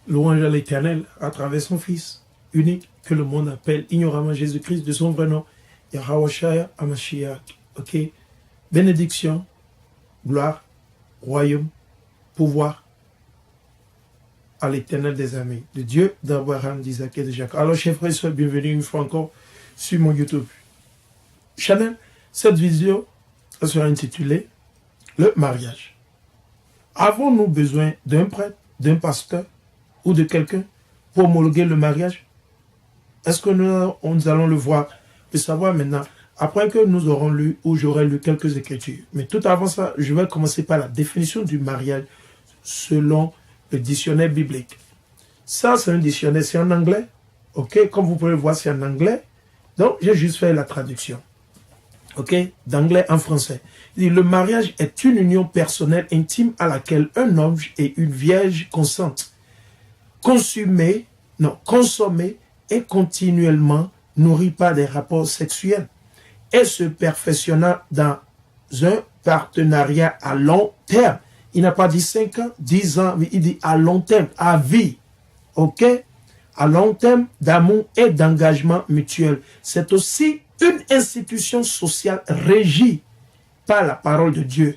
Louange à l'Éternel à travers son Fils unique que le monde appelle ignoramment Jésus-Christ de son vrai nom, Yahawashaya Hamashiach. Ok? Bénédiction, gloire, royaume, pouvoir à l'Éternel des armées, de Dieu d'Abraham, d'Isaac et de Jacob. Alors, chers frères et sœurs, bienvenue une fois encore sur mon YouTube channel. Cette vidéo sera intitulée Le mariage. Avons-nous besoin d'un prêtre, d'un pasteur ou de quelqu'un pour homologuer le mariage? Est-ce que nous allons le voir, le savoir maintenant, après que nous aurons lu ou j'aurai lu quelques écritures. Mais tout avant ça, je vais commencer par la définition du mariage selon le dictionnaire biblique. Ça, c'est un dictionnaire, c'est en anglais. Ok, comme vous pouvez le voir, c'est en anglais. Donc, j'ai juste fait la traduction. Ok, d'anglais en français. Il dit, le mariage est une union personnelle intime à laquelle un homme et une vierge consentent. Consommés et continuellement nourris par des rapports sexuels et se perfectionnant dans un partenariat à long terme. Il n'a pas dit 5 ans, 10 ans, mais il dit à long terme, à vie. Ok? À long terme d'amour et d'engagement mutuel. C'est aussi une institution sociale régie par la parole de Dieu.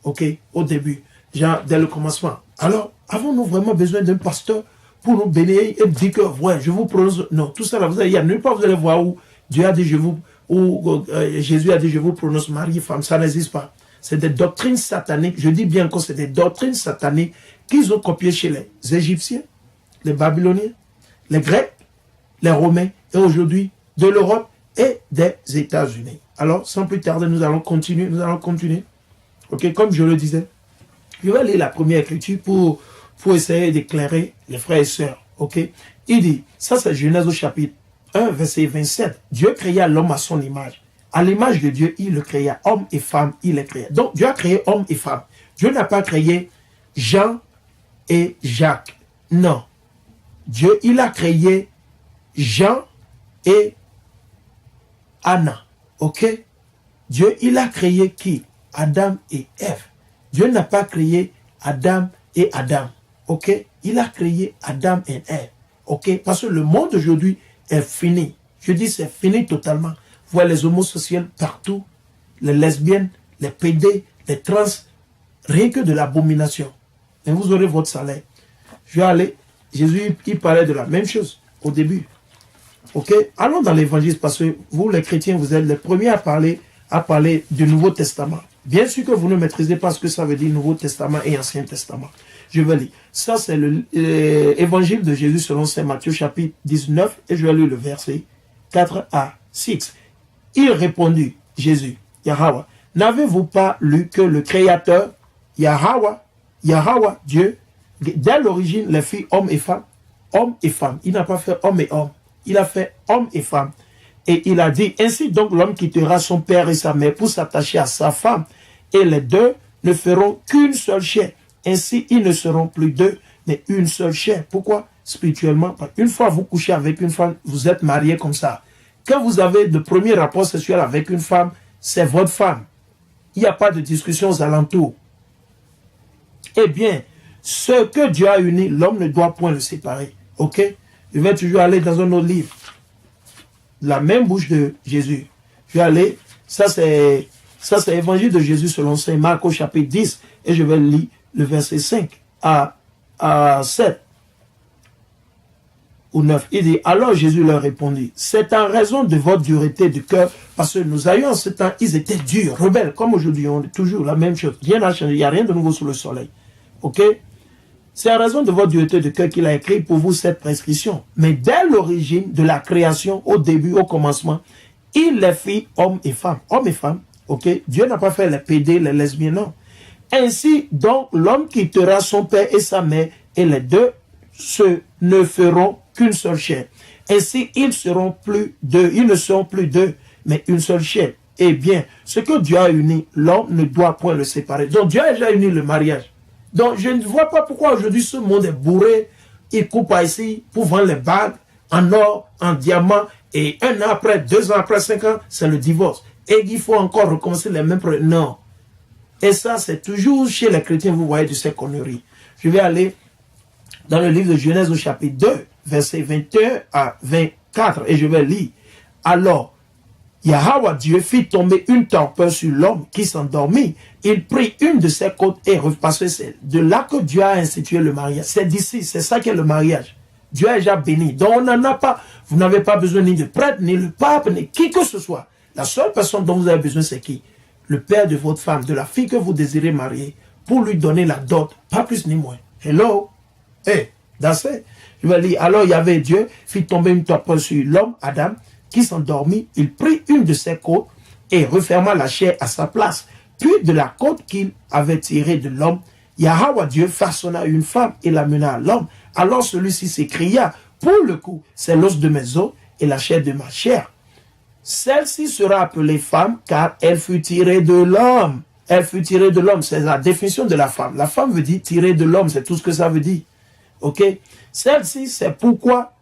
Ok? Au début, genre dès le commencement. Alors, avons-nous vraiment besoin d'un pasteur pour nous bénir et dire que, ouais, je vous prononce. Non, tout ça là, il n'y a nulle part, vous allez voir où Dieu a dit, Jésus a dit, je vous prononce mari, femme. Ça n'existe pas. C'est des doctrines sataniques. Je dis bien que c'est des doctrines sataniques qu'ils ont copiées chez les Égyptiens, les Babyloniens, les Grecs, les Romains et aujourd'hui de l'Europe et des États-Unis. Alors, sans plus tarder, nous allons continuer. Ok, comme je le disais, je vais lire la première écriture pour essayer d'éclairer les frères et sœurs. Ok, il dit, ça c'est Genèse au chapitre 1, verset 27. Dieu créa l'homme à son image. À l'image de Dieu, il le créa. Homme et femme, il les créa. Donc, Dieu a créé homme et femme. Dieu n'a pas créé Jean et Jacques. Non. Dieu, il a créé Jean et Anna. Ok? Dieu, il a créé qui? Adam et Ève. Dieu n'a pas créé Adam et Adam. Ok? Il a créé Adam et Ève. Ok? Parce que le monde aujourd'hui est fini. Je dis c'est fini totalement. Vous voyez les homosexuels partout, les lesbiennes, les pédés, les trans, rien que de l'abomination. Et vous aurez votre salaire. Je vais aller, Jésus, il parlait de la même chose au début. Ok? Allons dans l'évangile parce que vous, les chrétiens, vous êtes les premiers à parler du Nouveau Testament. Bien sûr que vous ne maîtrisez pas ce que ça veut dire Nouveau Testament et Ancien Testament. Je vais lire. Ça, c'est l'évangile de Jésus selon Saint Matthieu, chapitre 19, et je vais lire le verset 4 à 6. Il répondit, Jésus, Yahweh, n'avez-vous pas lu que le Créateur, Yahweh, Dieu, dès l'origine, les filles hommes et femmes, il n'a pas fait homme et homme, il a fait homme et femme. Et il a dit, ainsi donc l'homme quittera son père et sa mère pour s'attacher à sa femme, et les deux ne feront qu'une seule chair. Ainsi, ils ne seront plus deux, mais une seule chair. Pourquoi? Spirituellement, une fois vous couchez avec une femme, vous êtes marié comme ça. Quand vous avez le premier rapport sexuel avec une femme, c'est votre femme. Il n'y a pas de discussion aux alentours. Eh bien, ce que Dieu a uni, l'homme ne doit point le séparer. Ok? Je vais toujours aller dans un autre livre. La même bouche de Jésus. Je vais aller, ça c'est l'évangile de Jésus selon Saint Marc au chapitre 10. Et je vais lire le verset 5 à 7. Ou 9. Il dit, alors Jésus leur répondit, c'est en raison de votre dureté de cœur, parce que nous avions en ce temps, ils étaient durs, rebelles, comme aujourd'hui, on est toujours la même chose. Rien n'a changé, il n'y a rien de nouveau sous le soleil. Ok? C'est en raison de votre dureté de cœur qu'il a écrit pour vous cette prescription. Mais dès l'origine de la création, au début, au commencement, il les fit hommes et femmes. Hommes et femmes, ok? Dieu n'a pas fait les pédés, les lesbiens, non. Ainsi, donc, l'homme quittera son père et sa mère, et les deux ne feront qu'une seule chair. Ainsi, ils ne seront plus deux, mais une seule chair. Eh bien, ce que Dieu a uni, l'homme ne doit point le séparer. Donc, Dieu a déjà uni le mariage. Donc, je ne vois pas pourquoi aujourd'hui ce monde est bourré. Il coupe ici pour vendre les bagues en or, en diamant, et 1 an après, 2 ans après, 5 ans, c'est le divorce. Et il faut encore recommencer les mêmes problèmes. Non. Et ça, c'est toujours chez les chrétiens, vous voyez, de ces conneries. Je vais aller dans le livre de Genèse au chapitre 2, versets 21 à 24, et je vais lire. Alors, Yahweh Dieu fit tomber une torpeur sur l'homme qui s'endormit. Il prit une de ses côtes et repassait celle. De là que Dieu a institué le mariage. C'est d'ici, c'est ça qu'est le mariage. Dieu a déjà béni. Donc on n'en a pas. Vous n'avez pas besoin ni de prêtre, ni le pape, ni qui que ce soit. La seule personne dont vous avez besoin, c'est qui? Le père de votre femme, de la fille que vous désirez marier, pour lui donner la dot, pas plus ni moins. Hello? Hey, that's it. Je vais lire. Alors il y avait Dieu, fit tomber une torpeur sur l'homme, Adam, qui s'endormit. Il prit une de ses côtes et referma la chair à sa place. Puis de la côte qu'il avait tirée de l'homme, Yahweh Dieu façonna une femme et l'amena à l'homme. Alors celui-ci s'écria, pour le coup, c'est l'os de mes os et la chair de ma chair. Celle-ci sera appelée femme, car elle fut tirée de l'homme. Elle fut tirée de l'homme, c'est la définition de la femme. La femme veut dire tirer de l'homme, c'est tout ce que ça veut dire. Ok? Celle-ci, c'est pourquoi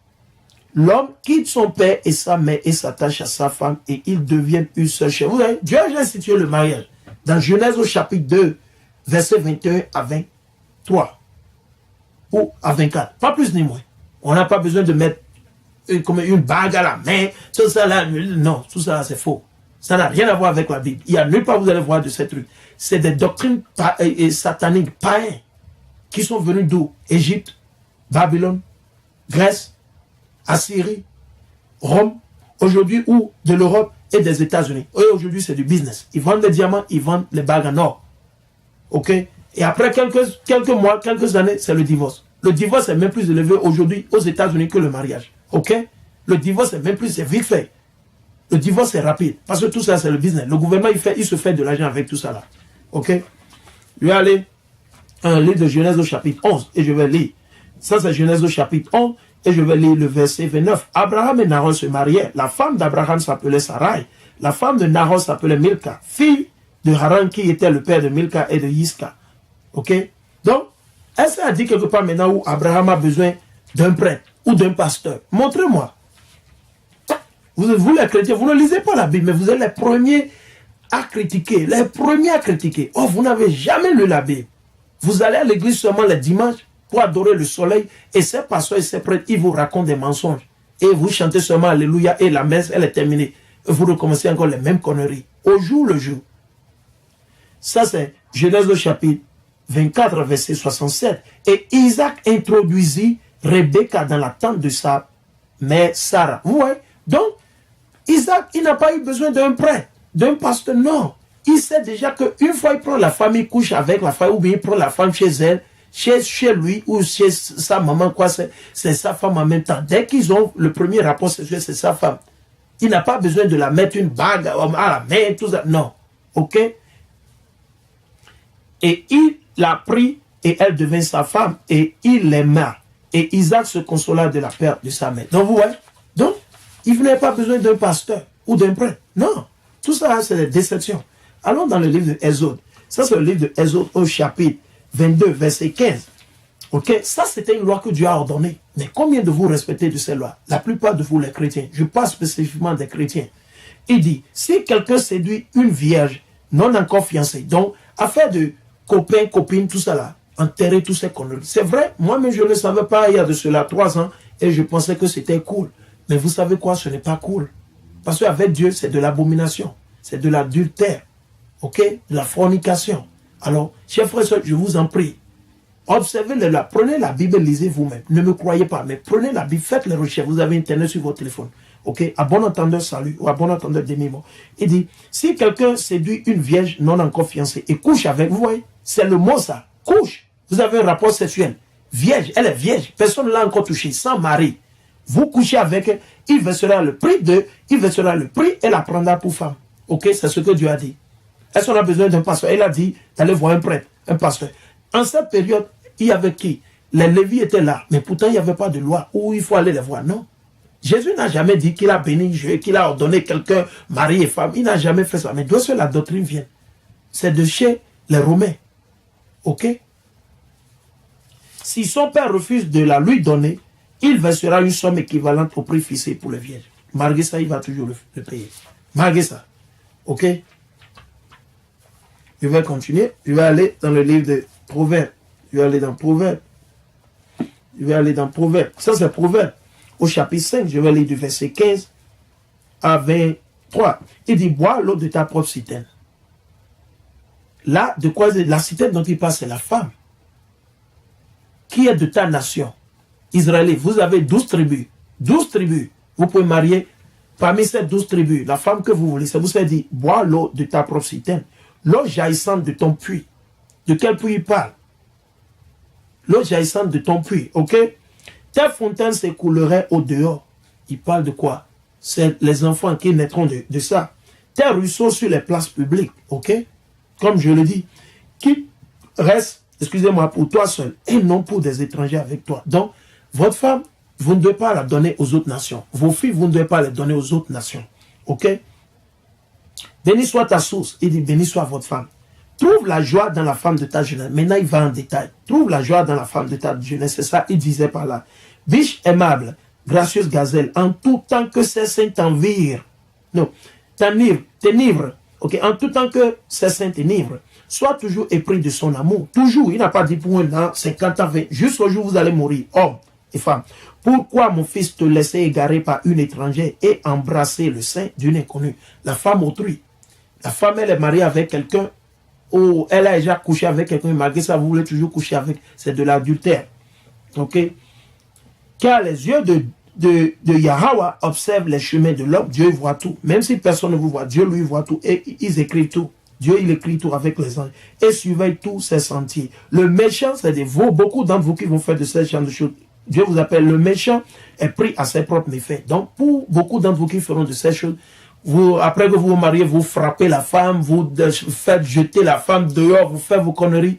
l'homme quitte son père et sa mère et s'attache à sa femme et ils deviennent une seule chair. Vous voyez, Dieu a déjà institué le mariage. Dans Genèse au chapitre 2, versets 21 à 23 ou à 24. Pas plus ni moins. On n'a pas besoin de mettre comme une bague à la main. Tout ça là, non, tout ça là, c'est faux. Ça n'a rien à voir avec la Bible. Il y a nulle part où vous allez voir de ces trucs. C'est des doctrines sataniques, païens, qui sont venus d'où? Égypte, Babylone, Grèce, Assyrie, Rome, aujourd'hui, ou de l'Europe et des États-Unis. Aujourd'hui, c'est du business. Ils vendent des diamants, ils vendent les bagues en or. Ok? Et après quelques mois, quelques années, c'est le divorce. Le divorce est même plus élevé aujourd'hui aux États-Unis que le mariage. Ok? Le divorce est même plus, c'est vite fait. Le divorce est rapide. Parce que tout ça, c'est le business. Le gouvernement, il se fait de l'argent avec tout ça là. Ok? Je vais aller à un livre de Genèse au chapitre 11 et je vais lire. Ça, c'est Genèse au chapitre 11 et je vais lire le verset 29. Abraham et Nahor se mariaient. La femme d'Abraham s'appelait Sarai. La femme de Nahor s'appelait Milka, fille de Haran qui était le père de Milka et de Yiska. Ok? Donc, est-ce qu'elle a dit quelque part maintenant où Abraham a besoin d'un prêtre ou d'un pasteur? Montrez-moi. Vous les chrétiens, vous ne lisez pas la Bible, mais vous êtes les premiers à critiquer. Les premiers à critiquer. Oh, vous n'avez jamais lu la Bible. Vous allez à l'église seulement les dimanches pour adorer le soleil et ces pasteurs et ces prêtres, ils vous racontent des mensonges. Et vous chantez seulement Alléluia et la messe, elle est terminée. Et vous recommencez encore les mêmes conneries. Au jour le jour. Ça, c'est Genèse le chapitre 24, verset 67. Et Isaac introduisit Rebecca dans la tente de sa mère Sarah. Vous voyez? Donc, Isaac, il n'a pas eu besoin d'un prêtre, d'un pasteur, non. Il sait déjà qu'une fois il prend la femme, il couche avec la femme, ou bien il prend la femme chez elle, chez lui, ou chez sa maman, quoi, c'est sa femme en même temps. Dès qu'ils ont le premier rapport sexuel, c'est sa femme. Il n'a pas besoin de la mettre une bague à la main, tout ça, non. Ok? Et il l'a pris, et elle devint sa femme, et il l'aima. Et Isaac se consola de la perte de sa mère. Donc, vous voyez? Donc, il n'avait pas besoin d'un pasteur ou d'un prêtre. Non. Tout ça, c'est des déceptions. Allons dans le livre de Exode. Ça, c'est le livre de Exode au chapitre 22, verset 15. Ok? Ça, c'était une loi que Dieu a ordonnée. Mais combien de vous respectez de ces lois? La plupart de vous, les chrétiens. Je parle spécifiquement des chrétiens. Il dit, si quelqu'un séduit une vierge non encore fiancée, donc, affaire de copain, copine, tout ça là, enterrer tous ces conneries. C'est vrai, moi-même, je ne le savais pas il y a de cela 3 ans, et je pensais que c'était cool. Mais vous savez quoi, ce n'est pas cool. Parce qu'avec Dieu, c'est de l'abomination. C'est de l'adultère. Ok? De la fornication. Alors, chers frères et sœurs, je vous en prie. Observez-le là. Prenez la Bible, lisez vous-même. Ne me croyez pas, mais prenez la Bible, faites les recherches. Vous avez Internet sur votre téléphone. Ok? À bon entendeur, salut. Ou à bon entendeur, demi-mot. Il dit, si quelqu'un séduit une vierge non encore fiancée et couche avec, vous voyez, c'est le mot ça. Couche. Vous avez un rapport sexuel. Vierge, elle est vierge. Personne ne l'a encore touchée. Sans mari. Vous couchez avec elle, il versera le prix et la prendra pour femme. Ok, c'est ce que Dieu a dit. Est-ce qu'on a besoin d'un pasteur? Il a dit d'aller voir un prêtre, un pasteur. En cette période, il y avait qui? Les Lévites étaient là, mais pourtant il n'y avait pas de loi où il faut aller les voir. Non. Jésus n'a jamais dit qu'il a béni, qu'il a ordonné quelqu'un, mari et femme. Il n'a jamais fait ça. Mais d'où est-ce que la doctrine vient? C'est de chez les Romains. Ok? Si son père refuse de la lui donner, il versera une somme équivalente au prix fixé pour les vierges. Malgré ça, il va toujours le payer. Malgré ça. Ok? Je vais continuer. Je vais aller dans le livre de Proverbes. Je vais aller dans Proverbes. Je vais aller dans Proverbe. Ça, c'est Proverbe. Au chapitre 5, je vais lire du verset 15 à 23. Il dit, bois l'eau de ta propre citerne. Là, de quoi la citerne dont il parle, c'est la femme qui est de ta nation. Israélite, vous avez 12 tribus. 12 tribus. Vous pouvez marier parmi ces 12 tribus la femme que vous voulez. Ça vous a dit, bois l'eau de ta propre citerne. L'eau jaillissante de ton puits. De quel puits il parle? L'eau jaillissante de ton puits, ok? Tes fontaines s'écouleraient au dehors. Il parle de quoi? C'est les enfants qui naîtront de ça. Tes ruisseaux sur les places publiques, ok? Comme je le dis, qui reste, excusez-moi, pour toi seul et non pour des étrangers avec toi. Donc, votre femme, vous ne devez pas la donner aux autres nations. Vos filles, vous ne devez pas les donner aux autres nations. Ok? Béni soit ta source. Il dit, béni soit votre femme. Trouve la joie dans la femme de ta jeunesse. Maintenant, il va en détail. Trouve la joie dans la femme de ta jeunesse. C'est ça, il disait par là. Biche aimable, gracieuse gazelle, en tout temps que ses seins t'envirent. Non, t'enivre. Ok, en tout temps que ses seins t'enivrent. Sois toujours épris de son amour. Toujours. Il n'a pas dit pour un an, 50 ans, 20. Jusqu'au jour où vous allez mourir. Homme et femme. Pourquoi, mon fils, te laisser égarer par une étrangère et embrasser le sein d'une inconnue? La femme autrui. La femme, elle est mariée avec quelqu'un. Oh, elle a déjà couché avec quelqu'un, malgré ça, vous voulez toujours coucher avec. C'est de l'adultère. Ok? Car les yeux de Yahweh observent les chemins de l'homme. Dieu voit tout. Même si personne ne vous voit, Dieu lui voit tout. Et ils écrivent tout. Dieu, il écrit tout avec les anges. Et surveille tous ses sentiers. Le méchant, c'est de vous, beaucoup d'entre vous qui vont faire de ces genres de choses. Dieu vous appelle le méchant est pris à ses propres méfaits. Donc, pour beaucoup d'entre vous qui feront de ces choses, vous, après que vous vous mariez, vous frappez la femme, vous faites jeter la femme dehors, vous faites vos conneries.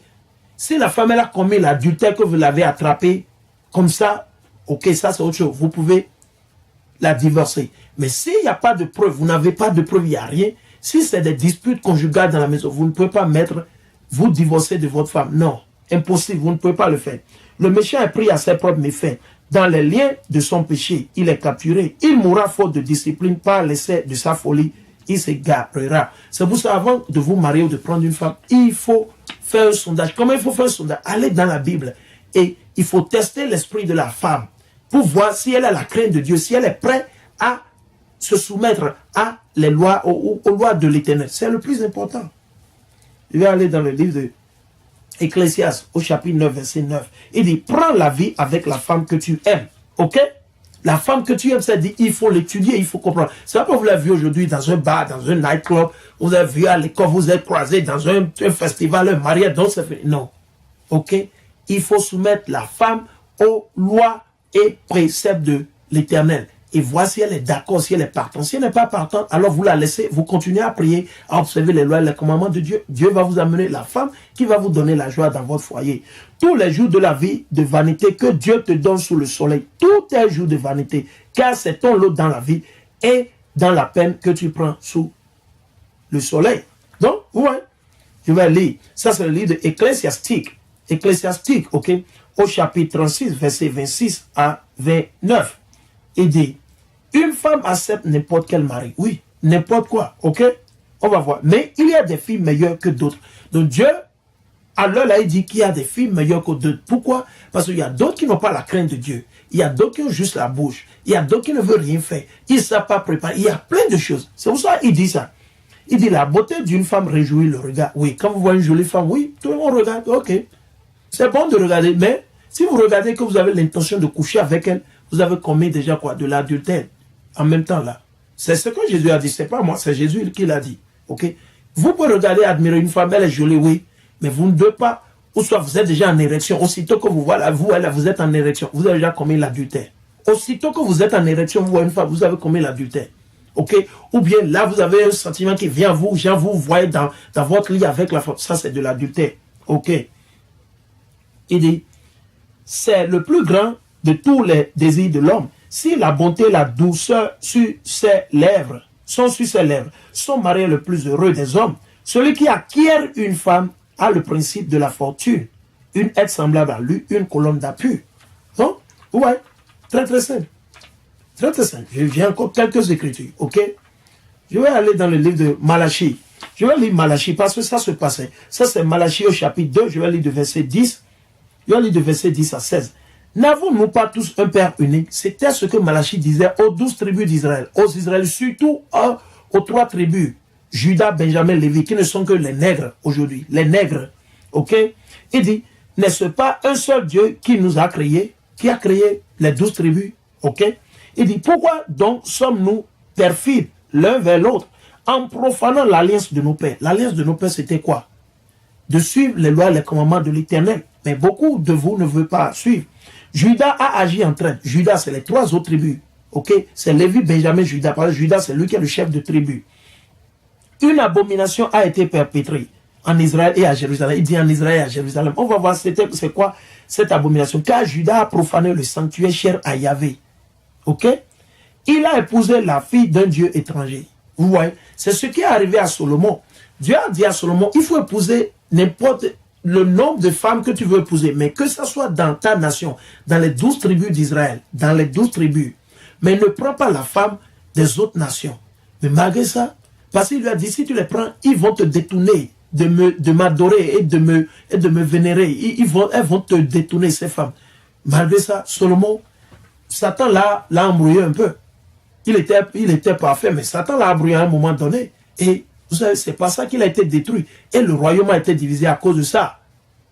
Si la femme, elle a commis l'adultère que vous l'avez attrapée, comme ça, ok, ça c'est autre chose. Vous pouvez la divorcer. Mais s'il n'y a pas de preuve, vous n'avez pas de preuve, il n'y a rien. Si c'est des disputes conjugales dans la maison, vous ne pouvez pas vous divorcer de votre femme. Non, impossible, vous ne pouvez pas le faire. Le méchant est pris à ses propres méfaits. Dans les liens de son péché, il est capturé. Il mourra faute de discipline par l'essai de sa folie. Il s'égarera. C'est pour ça, avant de vous marier ou de prendre une femme, il faut faire un sondage. Comment il faut faire un sondage? Allez dans la Bible et il faut tester l'esprit de la femme pour voir si elle a la crainte de Dieu, si elle est prête à se soumettre à les lois, aux lois de l'Éternel. C'est le plus important. Je vais aller dans le livre de Ecclésiaste, au chapitre 9, verset 9. Il dit, prends la vie avec la femme que tu aimes. Ok? La femme que tu aimes, ça dit, il faut l'étudier, il faut comprendre. C'est pas que vous l'avez vu aujourd'hui dans un bar, dans un nightclub, vous avez vu à l'école, vous êtes croisés dans un festival, un mariage, donc ça fait... Non. Ok? Il faut soumettre la femme aux lois et préceptes de l'Éternel. Et voir si elle est d'accord, si elle est partante. Si elle n'est pas partante, alors vous la laissez, vous continuez à prier, à observer les lois et les commandements de Dieu. Dieu va vous amener la femme qui va vous donner la joie dans votre foyer. Tous les jours de la vie de vanité que Dieu te donne sous le soleil, tout est jour de vanité, car c'est ton lot dans la vie et dans la peine que tu prends sous le soleil. Donc, ouais, je vais lire. Ça, c'est le livre de Ecclésiastique. Ecclésiastique, ok, au chapitre 36, verset 26 à 29. Il dit, une femme accepte n'importe quel mari. Oui, n'importe quoi, ok? On va voir. Mais il y a des filles meilleures que d'autres. Donc Dieu, alors là, il dit qu'il y a des filles meilleures que d'autres. Pourquoi? Parce qu'il y a d'autres qui n'ont pas la crainte de Dieu. Il y a d'autres qui ont juste la bouche. Il y a d'autres qui ne veulent rien faire. Ils ne savent pas préparer. Il y a plein de choses. C'est pour ça qu'il dit ça. Il dit, la beauté d'une femme réjouit le regard. Oui, quand vous voyez une jolie femme, oui, tout le monde regarde, ok. C'est bon de regarder, mais si vous regardez que vous avez l'intention de coucher avec elle, vous avez commis déjà quoi? De l'adultère. En même temps là. C'est ce que Jésus a dit. C'est pas moi, c'est Jésus qui l'a dit. Ok? Vous pouvez regarder, admirer une femme, elle est jolie, oui. Mais vous ne devez pas, ou soit vous êtes déjà en érection. Aussitôt que vous voyez, vous, elle, vous êtes en érection. Vous avez déjà commis l'adultère. Aussitôt que vous êtes en érection, vous voyez une femme, vous avez commis l'adultère. Ok? Ou bien là, vous avez un sentiment qui vient à vous, genre vous voyez dans votre lit avec la femme. Ça, c'est de l'adultère. Ok? Il dit, c'est le plus grand de tous les désirs de l'homme. Si la bonté et la douceur sur ses lèvres, sont sur ses lèvres, son mari est le plus heureux des hommes. Celui qui acquiert une femme a le principe de la fortune. Une aide semblable à lui, une colonne d'appui. Donc, ouais, très très simple. Très très simple. J'ai encore quelques écritures, ok? Je vais aller dans le livre de Malachie. Je vais lire Malachie parce que ça se passait. Ça c'est Malachie au chapitre 2, je vais lire de verset 10. Je vais lire de verset 10 à 16. N'avons-nous pas tous un Père unique? C'était ce que Malachie disait aux 12 tribus d'Israël, aux Israélites, surtout aux 3 tribus, Judas, Benjamin, Lévi, qui ne sont que les nègres aujourd'hui, les nègres. Ok? Il dit, n'est-ce pas un seul Dieu qui nous a créés, qui a créé les 12 tribus? Ok? Il dit, pourquoi donc sommes-nous perfides l'un vers l'autre en profanant l'alliance de nos pères? L'alliance de nos pères, c'était quoi? De suivre les lois et les commandements de l'Éternel. Mais beaucoup de vous ne veulent pas suivre. Judas a agi en train. Judas, c'est les 3 autres tribus. Ok? C'est Lévi, Benjamin, Judas. Parce que Judas, c'est lui qui est le chef de tribu. Une abomination a été perpétrée en Israël et à Jérusalem. Il dit en Israël et à Jérusalem. On va voir c'est quoi cette abomination. Car Judas a profané le sanctuaire cher à Yahvé. Ok? Il a épousé la fille d'un dieu étranger. Vous voyez? C'est ce qui est arrivé à Salomon. Dieu a dit à Salomon, il faut épouser n'importe le nombre de femmes que tu veux épouser, mais que ça soit dans ta nation, dans les 12 tribus d'Israël, dans les 12 tribus. Mais ne prends pas la femme des autres nations. Mais malgré ça, parce qu'il lui a dit, si tu les prends, ils vont te détourner de m'adorer et de me vénérer. Elles vont te détourner, ces femmes. Malgré ça, Salomon, Satan l'a embrouillé un peu. Il était parfait, mais Satan l'a embrouillé à un moment donné. Et vous savez, c'est pas ça qu'il a été détruit. Et le royaume a été divisé à cause de ça.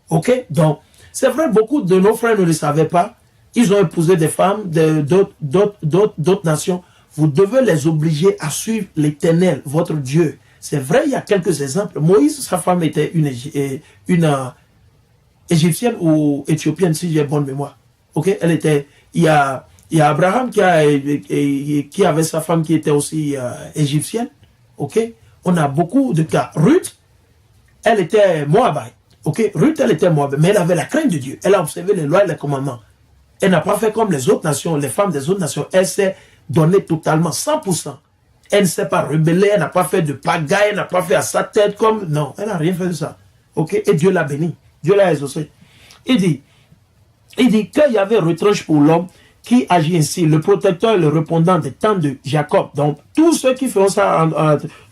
Ok? Donc, c'est vrai, beaucoup de nos frères ne le savaient pas. Ils ont épousé des femmes d'autres nations. Vous devez les obliger à suivre l'Éternel, votre Dieu. C'est vrai, il y a quelques exemples. Moïse, sa femme était une égyptienne ou éthiopienne, si j'ai bonne mémoire. Ok? Elle était... Il y a Abraham qui avait sa femme qui était aussi égyptienne. Ok? On a beaucoup de cas. Ruth, elle était moabite. Ok? Ruth, elle était moabite, mais elle avait la crainte de Dieu. Elle a observé les lois et les commandements. Elle n'a pas fait comme les autres nations, les femmes des autres nations. Elle s'est donnée totalement, 100%. Elle ne s'est pas rebellée, elle n'a pas fait de pagaille, elle n'a pas fait à sa tête comme... Non, elle n'a rien fait de ça. Ok? Et Dieu l'a béni. Dieu l'a exaucé. Il dit qu'il y avait retranche pour l'homme qui agit ainsi, le protecteur et le répondant des temps de Jacob. Donc, tous ceux qui font ça,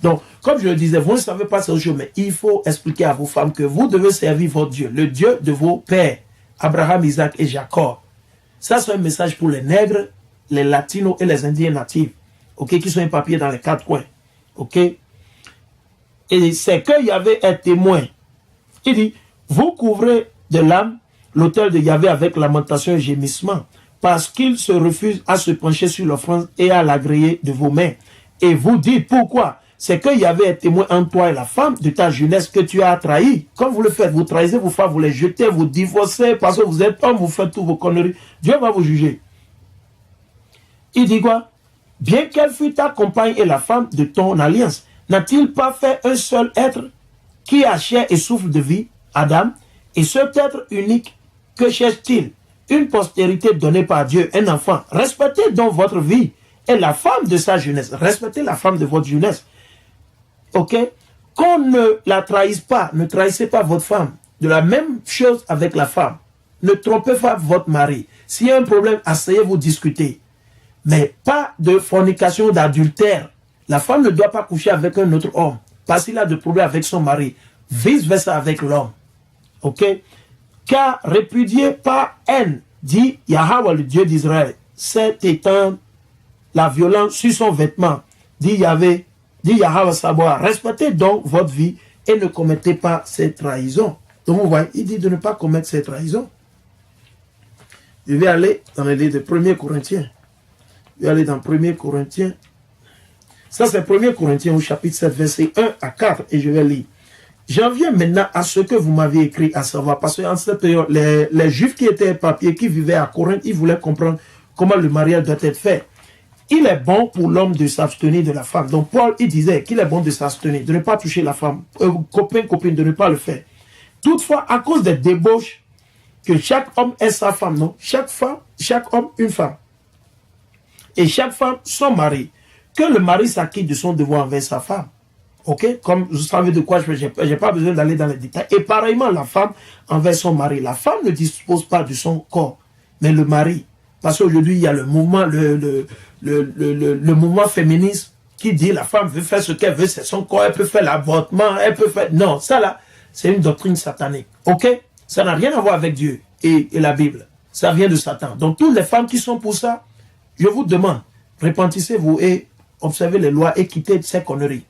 donc, comme je le disais, vous ne savez pas ces choses, mais il faut expliquer à vos femmes que vous devez servir votre Dieu, le Dieu de vos pères, Abraham, Isaac et Jacob. Ça, c'est un message pour les nègres, les latinos et les indiens natifs, ok, qui sont éparpillés dans les 4 coins, ok. Et c'est que Yahvé est témoin. Il dit, vous couvrez de l'âme l'autel de Yahvé avec lamentation et gémissement, parce qu'il se refuse à se pencher sur l'offrande et à l'agréer de vos mains. Et vous dites pourquoi? C'est que Yahvé est témoin en toi et la femme de ta jeunesse que tu as trahi. Comme vous le faites, vous trahissez vos femmes, vous les jetez, vous divorcez, parce que vous êtes homme, vous faites toutes vos conneries. Dieu va vous juger. Il dit quoi? Bien qu'elle fût ta compagne et la femme de ton alliance, n'a-t-il pas fait un seul être qui a chair et souffle de vie, Adam? Et cet être unique, que cherche-t-il? Une postérité donnée par Dieu, un enfant. Respectez donc votre vie et la femme de sa jeunesse. Respectez la femme de votre jeunesse. Ok? Qu'on ne la trahisse pas. Ne trahissez pas votre femme. De la même chose avec la femme. Ne trompez pas votre mari. S'il y a un problème, asseyez-vous discuter. Mais pas de fornication, d'adultère. La femme ne doit pas coucher avec un autre homme. Parce qu'il a des problèmes avec son mari. Vice-versa avec l'homme. Ok? Car répudiez par haine, dit Yahweh, le Dieu d'Israël, c'est étendre la violence sur son vêtement, dit Yahweh Sabaoth. Respectez donc votre vie et ne commettez pas ces trahisons. Donc vous voyez, il dit de ne pas commettre ces trahisons. Je vais aller dans le livre de 1 Corinthiens. Je vais aller dans 1 Corinthiens. Ça c'est 1 Corinthiens au chapitre 7, verset 1 à 4, et je vais lire. J'en viens maintenant à ce que vous m'aviez écrit, à savoir, parce qu'en cette période, les Juifs qui étaient papiers, qui vivaient à Corinthe, ils voulaient comprendre comment le mariage doit être fait. Il est bon pour l'homme de s'abstenir de la femme. Donc Paul, il disait qu'il est bon de s'abstenir, de ne pas toucher la femme, copine, de ne pas le faire. Toutefois, à cause des débauches, que chaque homme ait sa femme, non? Chaque homme, une femme. Et chaque femme, son mari. Que le mari s'acquitte de son devoir envers sa femme. Ok, comme vous savez de quoi je n'ai pas besoin d'aller dans les détails. Et pareillement, la femme envers son mari. La femme ne dispose pas de son corps, mais le mari. Parce qu'aujourd'hui, il y a le mouvement, le mouvement féministe qui dit la femme veut faire ce qu'elle veut, c'est son corps, elle peut faire l'avortement, elle peut faire... Non, ça là, c'est une doctrine satanique. Ok, ça n'a rien à voir avec Dieu et la Bible. Ça vient de Satan. Donc, toutes les femmes qui sont pour ça, je vous demande, repentissez-vous et observez les lois et quittez ces conneries.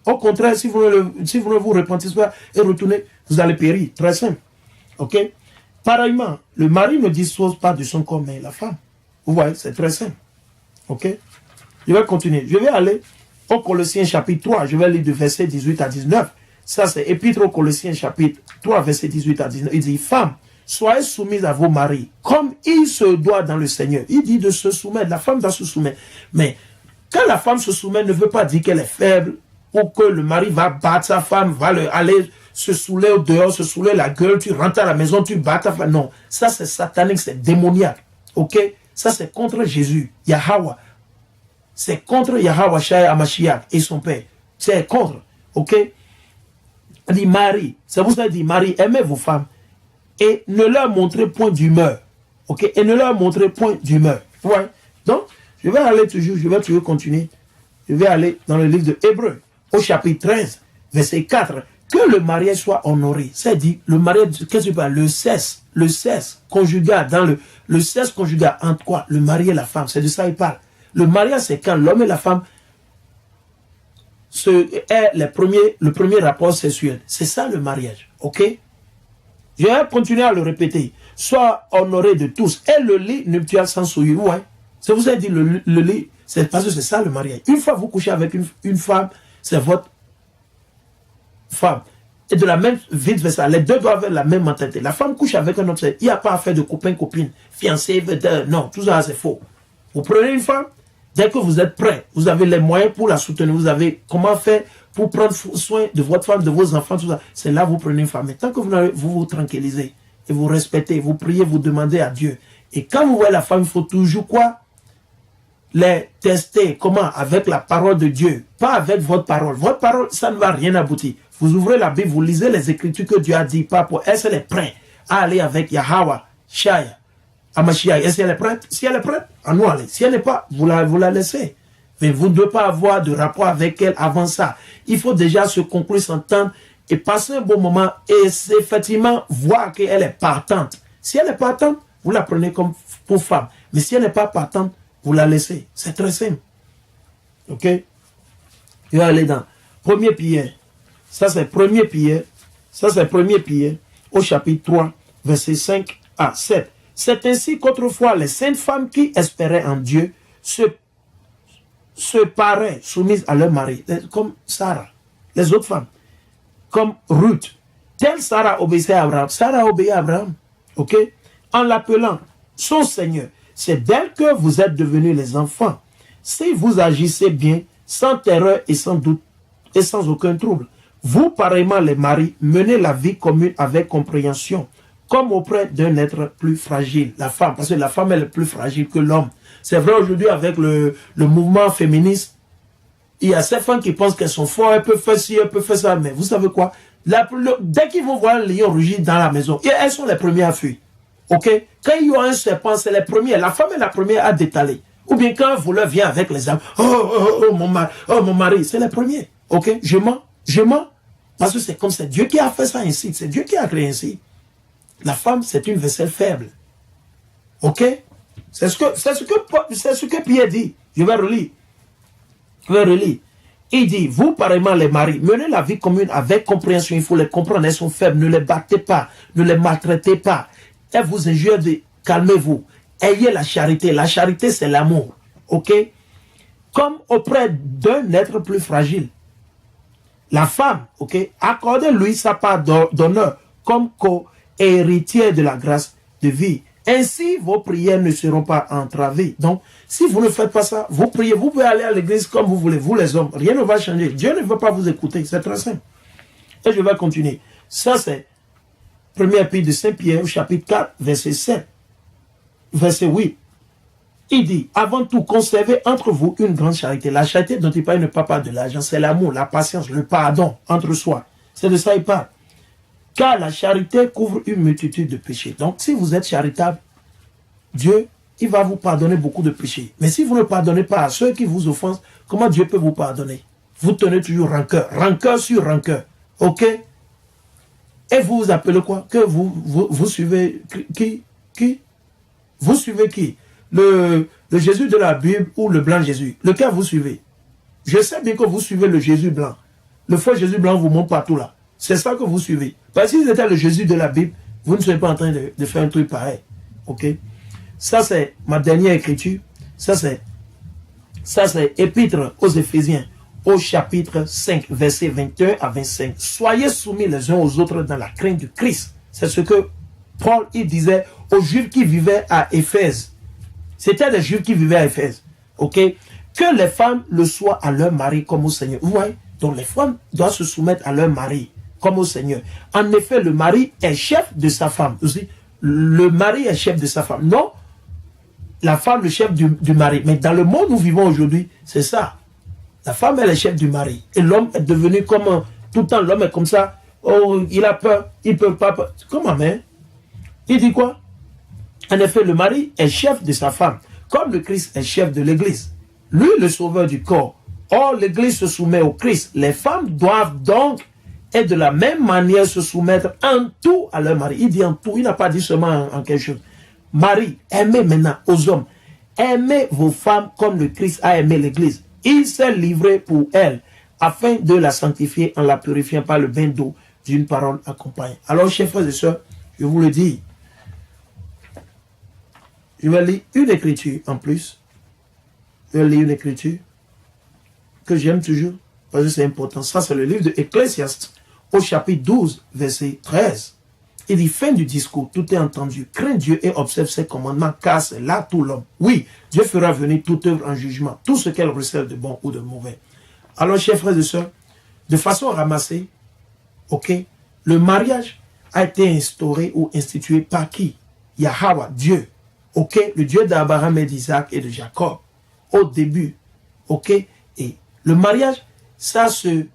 Au contraire, si vous ne vous repentissez pas et retournez, vous allez périr. Très simple. OK? Pareillement, le mari ne dispose pas de son corps, mais la femme. Vous voyez, c'est très simple. OK? Je vais continuer. Je vais aller au Colossiens chapitre 3. Je vais lire de verset 18 à 19. Ça, c'est Épître aux Colossiens chapitre 3, verset 18 à 19. Il dit, femmes, soyez soumises à vos maris, comme il se doit dans le Seigneur. Il dit de se soumettre. La femme doit se soumettre. Mais quand la femme se soumet, ne veut pas dire qu'elle est faible, ou que le mari va battre sa femme, va aller se saouler au dehors, se saouler la gueule, tu rentres à la maison, tu bats ta femme. Non, ça c'est satanique, c'est démoniaque. Ok? Ça c'est contre Jésus, Yahweh. C'est contre Yahweh Shai Hamashiach et son père. C'est contre. Ok? Il dit Marie, c'est pour ça qu'il dit Marie, aimez vos femmes et ne leur montrez point d'humeur. Ok? Et ne leur montrez point d'humeur. Ouais. Donc, je vais aller toujours continuer. Je vais aller dans le livre de Hébreux, au chapitre 13, verset 4. Que le mariage soit honoré. C'est dit, le mariage, qu'est-ce que tu parles? Le cesse conjugal, dans le cesse conjugal entre quoi? Le mari et la femme. C'est de ça qu'il parle. Le mariage, c'est quand l'homme et la femme est le premier rapport sexuel. C'est ça le mariage. Ok? Je vais continuer à le répéter. Sois honoré de tous. Et le lit nuptial sans souillure. Ouais. C'est vous avez dit le lit. C'est parce que c'est ça le mariage. Une fois vous couchez avec une femme, c'est votre femme. Et de la même vice versa, les deux doivent avoir la même mentalité. La femme couche avec un autre, il n'y a pas à faire de copain-copine, fiancé, non, tout ça c'est faux. Vous prenez une femme, dès que vous êtes prêt, vous avez les moyens pour la soutenir, vous avez comment faire pour prendre soin de votre femme, de vos enfants, tout ça. C'est là que vous prenez une femme. Mais tant que vous tranquillisez et vous respectez, vous priez, vous demandez à Dieu. Et quand vous voyez la femme, il faut toujours quoi? Les tester. Comment? Avec la parole de Dieu. Pas avec votre parole. Votre parole, ça ne va rien aboutir. Vous ouvrez la Bible, vous lisez les écritures que Dieu a dit. Pas pour elle, elle est prête à aller avec Yahweh, Shai, Hamashiach. Et si elle est prête? Si elle est prête, à nous aller. Si elle n'est pas, vous la laissez. Mais vous ne devez pas avoir de rapport avec elle avant ça. Il faut déjà se conclure, s'entendre et passer un bon moment et effectivement voir qu'elle est partante. Si elle est partante, vous la prenez comme pour femme. Mais si elle n'est pas partante, vous la laissez. C'est très simple. Ok? Je vais aller dans 1er Pierre. Ça, c'est 1er Pierre. Ça, c'est 1er Pierre au chapitre 3, verset 5 à 7. C'est ainsi qu'autrefois, les saintes femmes qui espéraient en Dieu se paraient soumises à leur mari, comme Sarah, les autres femmes, comme Ruth. Telle Sarah obéissait à Abraham. Sarah obéit à Abraham. Ok? En l'appelant son Seigneur. C'est d'elle que vous êtes devenus les enfants. Si vous agissez bien, sans terreur et sans doute, et sans aucun trouble. Vous, pareillement les maris, menez la vie commune avec compréhension, comme auprès d'un être plus fragile, la femme. Parce que la femme elle est plus fragile que l'homme. C'est vrai aujourd'hui avec le mouvement féministe, il y a ces femmes qui pensent qu'elles sont fortes, elles peuvent faire ci, elles peuvent faire ça. Mais vous savez quoi? Dès qu'ils vont voir un lion rugir dans la maison, elles sont les premières à fuir. Ok? Quand il y a un serpent, c'est les premiers. La femme est la première à détaler. Ou bien quand un voleur vient avec les armes, mon mari, c'est les premiers. Ok? Je mens. Parce que c'est comme c'est Dieu qui a fait ça ainsi. C'est Dieu qui a créé ainsi. La femme, c'est une vaisselle faible. Ok? C'est ce que Pierre dit. Je vais relire. Il dit, vous, pareillement les maris, menez la vie commune avec compréhension. Il faut les comprendre. Elles sont faibles. Ne les battez pas. Ne les maltraitez pas. Elle vous injure de calmez-vous. Ayez la charité. La charité, c'est l'amour. Ok? Comme auprès d'un être plus fragile. La femme, ok? Accordez-lui sa part d'honneur comme co-héritière de la grâce de vie. Ainsi, vos prières ne seront pas entravées. Donc, si vous ne faites pas ça, vous priez, vous pouvez aller à l'église comme vous voulez, vous les hommes. Rien ne va changer. Dieu ne veut pas vous écouter. C'est très simple. Et je vais continuer. Ça, c'est 1er épître de Saint-Pierre, chapitre 4, verset 7. Verset 8. Il dit, avant tout, conservez entre vous une grande charité. La charité dont il parle ne parle pas de l'argent, c'est l'amour, la patience, le pardon entre soi. C'est de ça qu'il parle. Car la charité couvre une multitude de péchés. Donc, si vous êtes charitable, Dieu, il va vous pardonner beaucoup de péchés. Mais si vous ne pardonnez pas à ceux qui vous offensent, comment Dieu peut vous pardonner? Vous tenez toujours rancœur. Rancœur sur rancœur. Ok? Et vous vous appelez quoi? Que vous suivez qui? Vous suivez qui? Le Jésus de la Bible ou le blanc Jésus? Lequel vous suivez? Je sais bien que vous suivez le Jésus blanc. Le faux Jésus blanc vous montre partout là. C'est ça que vous suivez. Parce que si c'était le Jésus de la Bible, vous ne serez pas en train de faire un truc pareil. Ok? Ça, c'est ma dernière écriture. Ça, c'est Épître aux Éphésiens, au chapitre 5, versets 21 à 25. Soyez soumis les uns aux autres dans la crainte du Christ. C'est ce que Paul, il disait aux Juifs qui vivaient à Éphèse. C'était des Juifs qui vivaient à Éphèse. Ok? Que les femmes le soient à leur mari comme au Seigneur. Vous voyez? Donc les femmes doivent se soumettre à leur mari comme au Seigneur. En effet, le mari est chef de sa femme. Aussi, le mari est chef de sa femme. Non, la femme le chef du mari. Mais dans le monde où nous vivons aujourd'hui, c'est ça. La femme est le chef du mari. Et l'homme est devenu comme tout le temps, l'homme est comme ça. Oh, il a peur, il ne peut pas. Comment, mais? Il dit quoi? En effet, le mari est chef de sa femme, comme le Christ est chef de l'Église. Lui, le sauveur du corps. Or, l'Église se soumet au Christ. Les femmes doivent donc, et de la même manière, se soumettre en tout à leur mari. Il dit en tout, il n'a pas dit seulement en quelque chose. Marie, aimez maintenant aux hommes. Aimez vos femmes comme le Christ a aimé l'Église. Il s'est livré pour elle, afin de la sanctifier en la purifiant par le bain d'eau d'une parole accompagnée. Alors, chers frères et sœurs, je vous le dis, je vais lire une écriture en plus. Je vais lire une écriture que j'aime toujours, parce que c'est important. Ça, c'est le livre de Ecclésiaste, au chapitre 12, verset 13. Il dit, fin du discours, tout est entendu. Crains Dieu et observe ses commandements, car c'est là tout l'homme. Oui, Dieu fera venir toute œuvre en jugement, tout ce qu'elle recèle de bon ou de mauvais. Alors, chers frères et sœurs, de façon ramassée, ok, le mariage a été instauré ou institué par qui? Yahweh, Dieu. Ok, le Dieu d'Abraham et d'Isaac et de Jacob. Au début, ok, et le mariage, ça se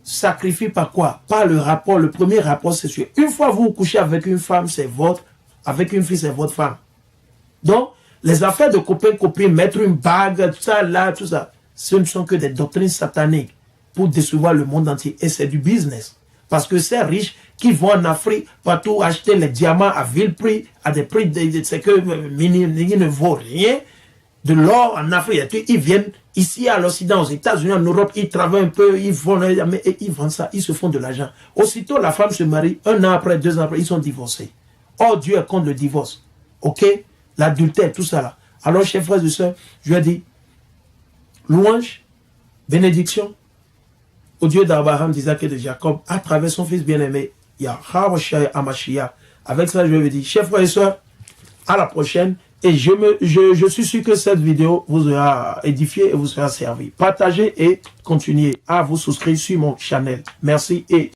sacrifie par quoi? Par le rapport, le premier rapport sexuel. Une fois vous couchez avec une femme, c'est votre, avec une fille, c'est votre femme. Donc, les affaires de copain-copine, mettre une bague, tout ça, là, tout ça, ce ne sont que des doctrines sataniques pour décevoir le monde entier. Et c'est du business. Parce que ces riches qui vont en Afrique, partout acheter les diamants à vil prix, à des prix, c'est que ils ne vaut rien. De l'or en Afrique, ils viennent ici à l'Occident, aux États-Unis, en Europe, ils travaillent un peu, ils vendent ça, ils se font de l'argent. Aussitôt, la femme se marie, 1 an après, 2 ans après, ils sont divorcés. Or, Dieu est contre le divorce. Ok? L'adultère, tout ça là. Alors, chers frères et sœurs, je lui ai dit, louange, bénédiction, au Dieu d'Abraham, d'Isaac et de Jacob, à travers son fils bien-aimé, Yahweh Hamashiach. Avec ça, je lui ai dit, chers frères et sœurs, à la prochaine. Et je suis sûr que cette vidéo vous aura édifié et vous sera servi. Partagez et continuez à vous souscrire sur mon channel. Merci et